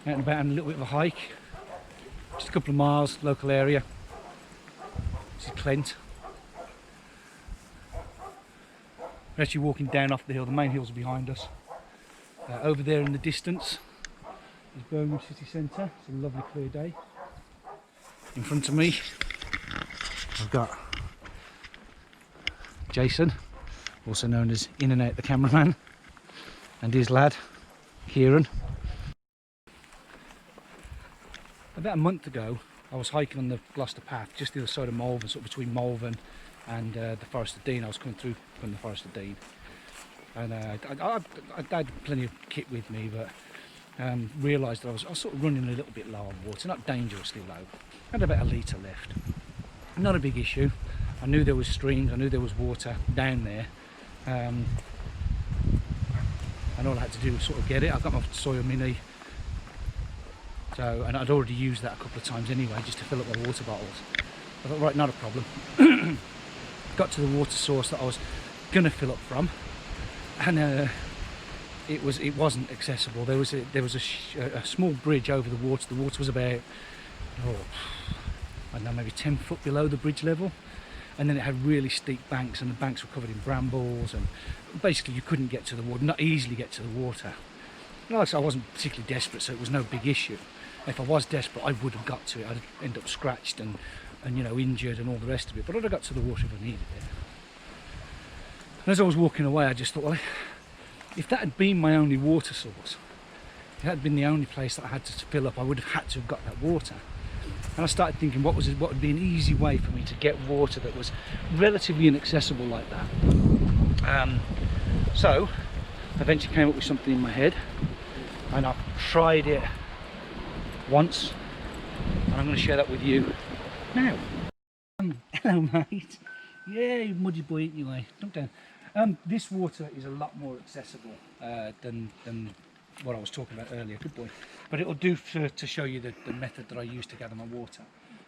Out and about on a little bit of a hike. Just a couple of miles, local area. This is Clint. We're actually walking down off the hill. The main hills are behind us. Over there in the distance is Birmingham city centre. It's a lovely clear day. In front of me I've got Jason, also known as In and Out the cameraman, and his lad Kieran. About a month ago I was hiking on the Gloucester path just the other side of Malvern, sort of between Malvern and the Forest of Dean. I was coming through from the Forest of Dean, and I had plenty of kit with me, but realised that I was sort of running a little bit low on water, not dangerously low. I had about a litre left. Not a big issue. I knew there was streams, I knew there was water down there, and all I had to do was sort of get it. I've got my Sawyer Mini, so, and I'd already used that a couple of times anyway, just to fill up my water bottles. I thought, right, not a problem. Got to the water source that I was gonna fill up from, and it wasn't accessible. There was a small bridge over the water. The water was about, I don't know, maybe 10 foot below the bridge level, and then it had really steep banks, and the banks were covered in brambles, and basically you couldn't get to the water, not easily get to the water. Like I said, I wasn't particularly desperate, so it was no big issue. If I was desperate, I would have got to it. I'd end up scratched and you know, injured and all the rest of it, but I'd have got to the water if I needed it. And as I was walking away, I just thought, well, if that had been my only water source, if that had been the only place that I had to fill up, I would have had to have got that water. And I started thinking, what would be an easy way for me to get water that was relatively inaccessible like that. So I eventually came up with something in my head, and I've tried it once, and I'm going to share that with you now. Hello mate. Yeah, you muddy boy, eating your way. Jump down. This water is a lot more accessible than what I was talking about earlier. Good boy. But it'll do to show you the method that I use to gather my water.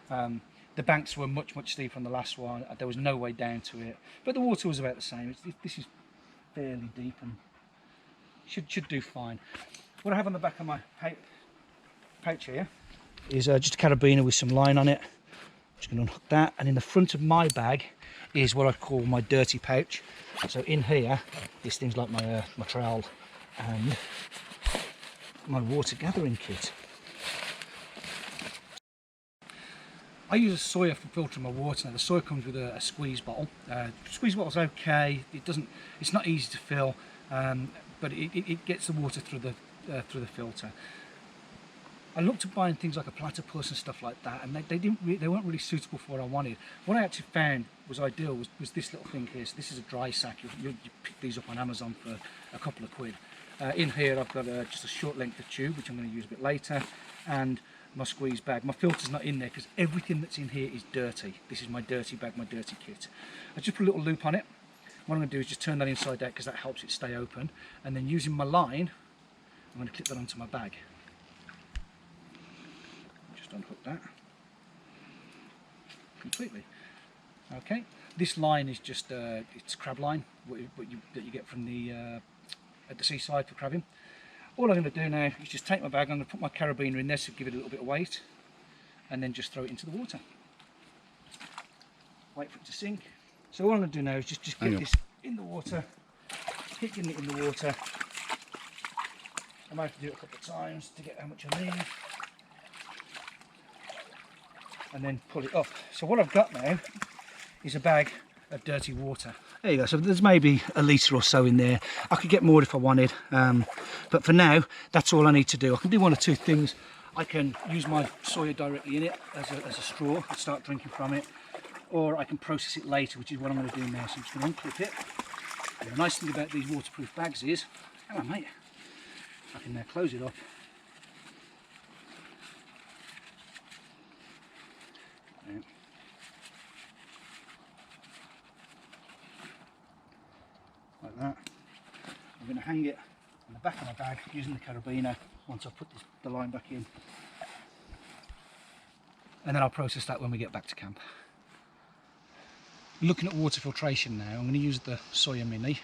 The banks were much steeper on the last one. There was no way down to it, but the water was about the same. This is fairly deep and should do fine. What I have on the back of my pouch here is just a carabiner with some line on it. Just going to unhook that, and in the front of my bag is what I call my dirty pouch. So in here is things like my my trowel and my water gathering kit. I use a Sawyer for filtering my water. Now the Sawyer comes with a squeeze bottle. Squeeze bottle's okay. It's not easy to fill, but it gets the water through the filter. I looked at buying things like a platypus and stuff like that, and they weren't really suitable for what I wanted. What I actually found was ideal was this little thing here. So this is a dry sack. You pick these up on Amazon for a couple of quid. In here I've got just a short length of tube, which I'm going to use a bit later, and my squeeze bag. My filter's not in there because everything that's in here is dirty. This is my dirty bag, my dirty kit. I just put a little loop on it. What I'm going to do is just turn that inside out because that helps it stay open, and then using my line I'm going to clip that onto my bag. Unhook that completely. Okay, this line is just it's crab line that you get from the at the seaside for crabbing. All I'm going to do now is just take my bag. I'm going to put my carabiner in there to give it a little bit of weight, and then just throw it into the water. Wait for it to sink. So all I'm going to do now is just get this in the water, kicking it in the water. I might have to do it a couple of times to get how much I need, and then pull it up. So what I've got now is a bag of dirty water. There you go. So there's maybe a litre or so in there. I could get more if I wanted, but for now that's all I need to do. I can do one or two things. I can use my Sawyer directly in it as a straw and start drinking from it, or I can process it later, which is what I'm going to do now. So I'm just going to unclip it. And the nice thing about these waterproof bags is, hello mate, I can now close it up. Like that. I'm going to hang it on the back of my bag using the carabiner once I've put the line back in, and then I'll process that when we get back to camp. Looking at water filtration now, I'm going to use the Sawyer Mini,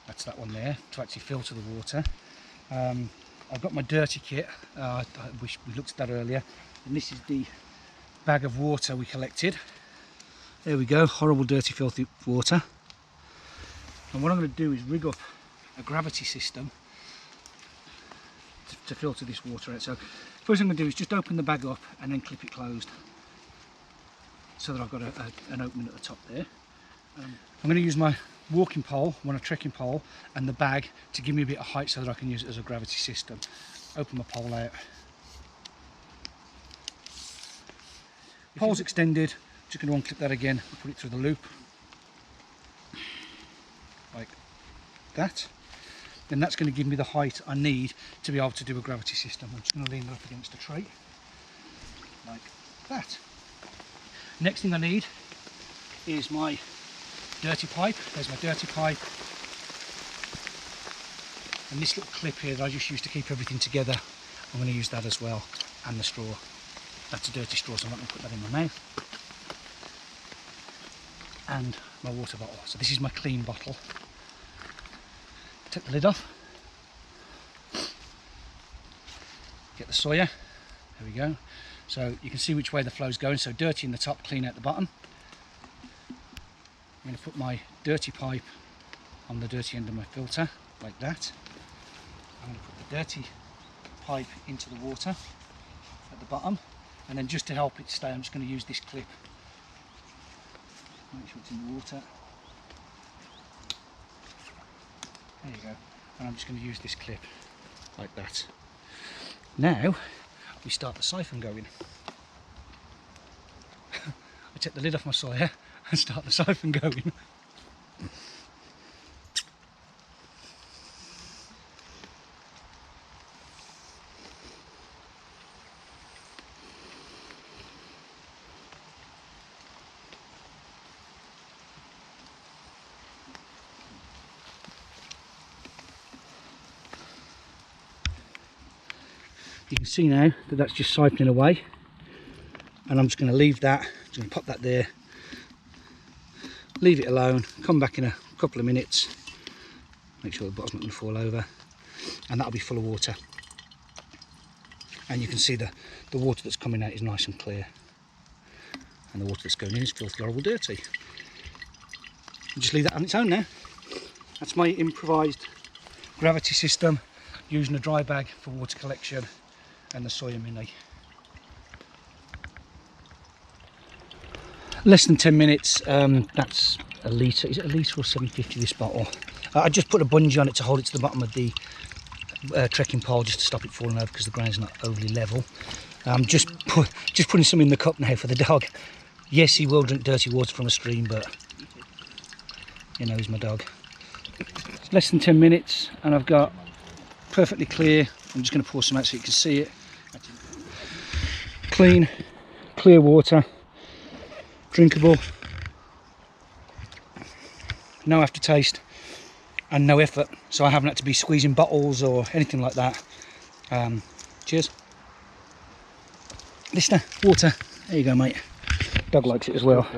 that's that one there, to actually filter the water. I've got my dirty kit. I wish we looked at that earlier. And this is the bag of water we collected. There we go, horrible, dirty, filthy water. And what I'm going to do is rig up a gravity system to filter this water out. So first thing I'm going to do is just open the bag up and then clip it closed, so that I've got an opening at the top there. I'm going to use my walking pole, a trekking pole, and the bag to give me a bit of height so that I can use it as a gravity system. Open my pole out. Pole's extended. Just going to unclip that again and put it through the loop like that. Then that's going to give me the height I need to be able to do a gravity system. I'm just going to lean that up against a tray like that. Next thing I need is my dirty pipe. There's my dirty pipe, and this little clip here that I just used to keep everything together, I'm going to use that as well, and the straw. That's a dirty straw, so I'm not going to put that in my mouth. And my water bottle. So this is my clean bottle. Take the lid off. Get the Sawyer. There we go. So you can see which way the flow's going. So dirty in the top, clean out the bottom. I'm going to put my dirty pipe on the dirty end of my filter, like that. I'm going to put the dirty pipe into the water at the bottom. And then just to help it stay, I'm just going to use this clip. Make sure it's in the water. There you go. And I'm just going to use this clip like that. Now we start the siphon going. I take the lid off my Sawyer and start the siphon going. You can see now that that's just siphoning away, and I'm just going to leave that. I'm just going to pop that there, leave it alone, come back in a couple of minutes, make sure the bottom's not going to fall over, and that'll be full of water. And you can see the water that's coming out is nice and clear, and the water that's going in is filthy, horrible, dirty. And just leave that on its own now. That's my improvised gravity system, using a dry bag for water collection and the Sawyer Mini. Less than 10 minutes. That's a litre. Is it a litre or 750 this bottle? I just put a bungee on it to hold it to the bottom of the trekking pole, just to stop it falling over because the ground's not overly level. Just putting some in the cup now for the dog. Yes, he will drink dirty water from a stream, but you know, he's my dog. It's less than 10 minutes and I've got perfectly clear. I'm just going to pour some out so you can see it. Clean, clear water, drinkable, no aftertaste and no effort, so I haven't had to be squeezing bottles or anything like that. Cheers. Listener, water. There you go, mate. Dog likes it as well.